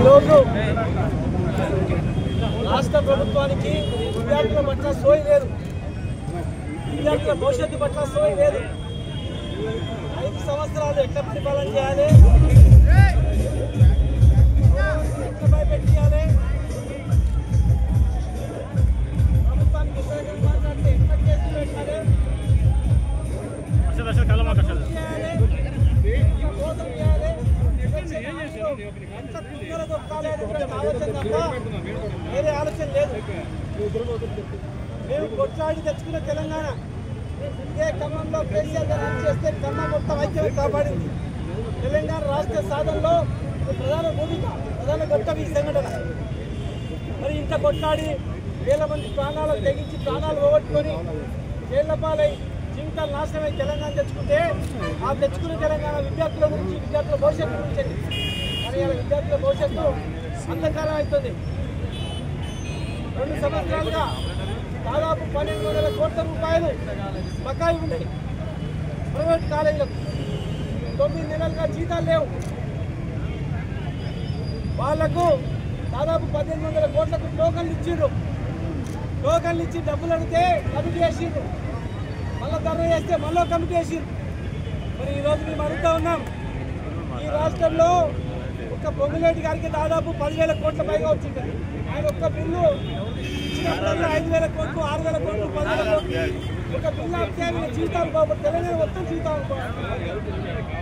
ఈరోజు రాష్ట్ర ప్రభుత్వానికి విద్యార్థుల పట్ల సోయి లేదు, విద్యార్థుల భవిష్యత్తు పట్ల సోయి లేదు. 5 సంవత్సరాలు ఎట్లా పరిపాలన చేయాలి, ఎట్లా భయపెట్టియాలి, ప్రభుత్వానికి వ్యతిరేకంగా మాట్లాడితే ఎట్లా కేసులు పెట్టాలి, మోసం చేయాలి, ఆలోచన తప్ప వేరే ఆలోచన లేదు. మేము కొట్లాడి తెచ్చుకున్న తెలంగాణ ఇదే ఖమ్మంలో కేసీఆర్ గారు చేస్తే ఖమ్మం మొత్తం ఐక్యం కాపాడింది. తెలంగాణ రాష్ట్ర సాధనలో ప్రధాన భూమిక, ప్రధాన ఘట్టం ఈ సంఘటన. మరి ఇంత కొట్లాడి వేల మంది ప్రాణాలు తెగించి ప్రాణాలు పోగొట్టుకొని జైళ్లపాలై జీవితాలు నాశనమై తెలంగాణ తెచ్చుకుంటే ఆ తెచ్చుకున్న తెలంగాణ విద్యార్థుల గురించి, విద్యార్థుల భవిష్యత్తు గురించి మరి ఇలా విద్యార్థుల భవిష్యత్తు అంధకారం అవుతుంది. 2 సంవత్సరాలుగా దాదాపు 1200 కోట్ల రూపాయలు బకాయి ఉన్నాయి ప్రైవేట్ కాలేజీలకు. 9 నెలలుగా జీతాలు లేవు. వాళ్లకు దాదాపు 1800 కోట్లకు టోకన్లు ఇచ్చిండ్రు. టోకన్లు ఇచ్చి డబ్బులు అడిగితే కమిటీ వేసిండ్రు, మళ్ళీ ధర్నా చేస్తే మళ్ళీ కమిటీ వేసిండ్రు. మరి ఈరోజు మేము అడుగుతా ఉన్నాం, ఈ రాష్ట్రంలో ఒక పొంగులేటి గారికి దాదాపు 10,000 కోట్ల పైగా వచ్చింది. ఆయన ఒక్క బిల్లు ఇచ్చినప్పుడల్లా 5,000 కోట్లు, 6,000 కోట్లు, 10,000 కోట్లు ఒక బిల్లు అత్యాధునిక జీవితాలు బాగుపడతాయి. తెలంగాణ మొత్తం జీవితాలు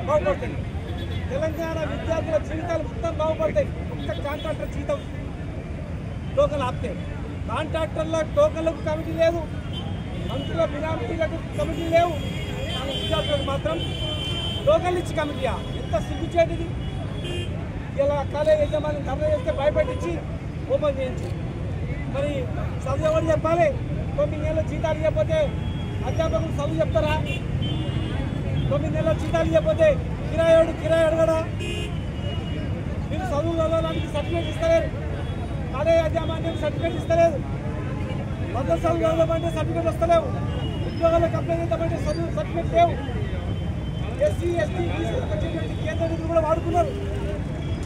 బాగుపడతాయి. తెలంగాణ విద్యార్థుల జీవితాలు మొత్తం బాగుపడతాయి. ఒక్క కాంట్రాక్టర్ జీతం టోకన్లు ఆపితే, కాంట్రాక్టర్ల టోకన్లకు కమిటీ లేదు, మంత్రుల బినామీలకు కమిటీ లేవు, విద్యార్థులకు మాత్రం టోకన్లు ఇచ్చి కమిటీయా? ఎంత సిగ్గుచేటిది. ఇలా కాలేజ్ యజమాని ధర్నా చేస్తే భయపెట్టించి ఓపెన్ చేయించి మరి చదువు ఎవరు చెప్పాలి? 9 నెలల జీతాలు ఇవ్వకపోతే అధ్యాపకులు చదువు చెప్తారా? 9 నెలల జీతాలు ఇవ్వకపోతే కిరాయి అడగడా? మీరు చదువు చదవడానికి సర్టిఫికేట్ ఇస్తలేరు, కాలేజ్ యాజమాన్యం సర్టిఫికేట్ ఇస్తలేదు, మద్దతు చదువు చదవమంటే సర్టిఫికేట్ వస్తలేవు, ఉద్యోగాలకు అప్లై చేద్దామంటే చదువు సర్టిఫికేట్ లేవు. ఎస్సీ ఎస్టీ కేంద్ర నిధులు కూడా వాడుకున్నారు.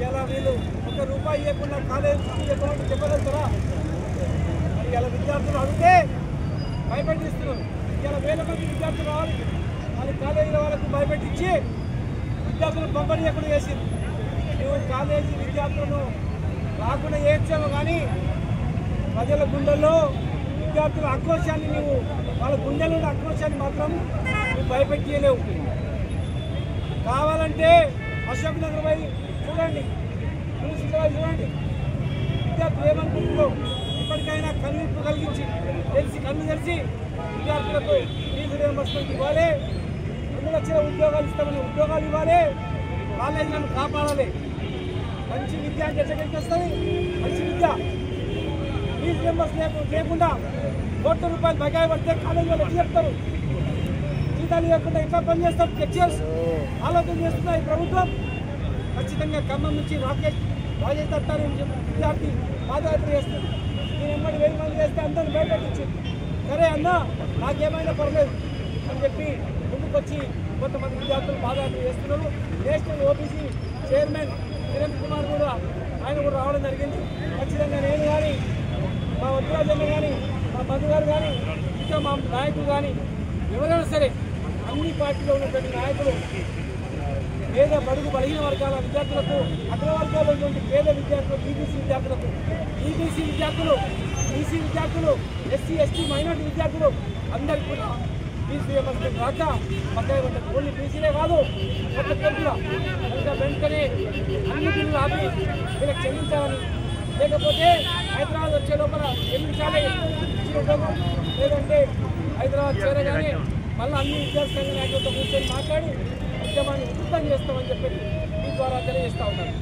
ఇలా వీళ్ళు ₹1 ఇవ్వకుండా కాలేజ్ ఇవ్వకుండా చెప్పగలుగుతారా? మరి ఇలా విద్యార్థులు అడిగితే భయపెట్టిస్తున్నారు. ఇలా వేల మంది విద్యార్థులు రావాలి, వాళ్ళ కాలేజీల వాళ్ళకు భయపెట్టించి విద్యార్థులను పంపిణీ ఎక్కడ చేసింది. నువ్వు కాలేజీ విద్యార్థులను రాకుండా చేయొచ్చాము, కానీ ప్రజల గుండెల్లో విద్యార్థుల ఆక్రోశాన్ని నువ్వు, వాళ్ళ గుండెల్లో ఉన్న ఆక్రోశాన్ని మాత్రం నువ్వు భయపెట్టలేవు. కావాలంటే అశోక్ నగర్ పోయి చూడండి, చూడండి విద్యార్థులు ఏమనుకుంటున్నారో. ఇప్పటికైనా కన్నుప్పు కలిగించి కన్ను తెరిచి విద్యార్థులకు ఫీజు రియంబర్స్మెంట్ ఇవ్వాలి, 2 లక్షల ఉద్యోగాలు ఇస్తామని ఉద్యోగాలు ఇవ్వాలి, కాలేజీలను కాపాడాలి. మంచి విద్య అంటే ఎక్కడికి వస్తుంది? మంచి విద్య. ఫీజు రియంబర్స్ లేకుండా ₹1 కోట్ల బకాయి పడితే కాలేజీ వాళ్ళు ఎట్లా చెప్తారు? జీతాలు ఇవ్వకుండా ఎట్లా పనిచేస్తారు? లెక్చర్స్ ఆలోచన చేస్తున్న ఈ ప్రభుత్వం ఖచ్చితంగా ఖమ్మం నుంచి రాజేష్ దత్తారి విద్యార్థి పాదయాత్ర చేస్తుంది. నేను ఎమ్మడి 1000 మంది వేస్తే అందరిని భయపెట్టించింది. సరే అన్న, నాకేమైనా పర్లేదు అని చెప్పి ముందుకొచ్చి కొంతమంది విద్యార్థులు పాదయాత్ర చేస్తున్నారు. National OBC chairman Kiran Kumar కూడా ఆయన కూడా రావడం జరిగింది. ఖచ్చితంగా నేను కానీ, మా వద్రాజన్న కానీ, మా మధు గారు కానీ, ఇంకా మా నాయకులు కానీ ఎవరైనా సరే అన్ని పార్టీలో ఉన్నటువంటి నాయకులు పేద బడుగు బలహీన వర్గాల విద్యార్థులకు, అగ్రవర్గాల్లో ఉన్నటువంటి పేద విద్యార్థులు, బీబీసీ విద్యార్థులకు, ఈబీసీ విద్యార్థులు, బీసీ విద్యార్థులు, ఎస్సీ ఎస్టీ మైనార్టీ విద్యార్థులు అందరికీ కూడా ఫీజు రియంబర్స్మెంట్ రాక బకాయి పడ్డది. ఓన్లీ బీసీలే కాదు, కొత్త కోర్టుగా ఇంకా వెంటనే అన్ని బిల్లులు ఆపి వీళ్ళకి చెల్లించాలని, లేకపోతే హైదరాబాద్ వచ్చే లోపల 8 నిమిషాలే ఉద్యోగం, లేదంటే హైదరాబాద్ చేరగానే మళ్ళీ అన్ని విద్యార్థి సంఘ నాయకులతో కూర్చొని మాట్లాడి ఉద్యమాన్ని ఉధృతం చేస్తామని చెప్పి మీ ద్వారా తెలియజేస్తా ఉన్నారు.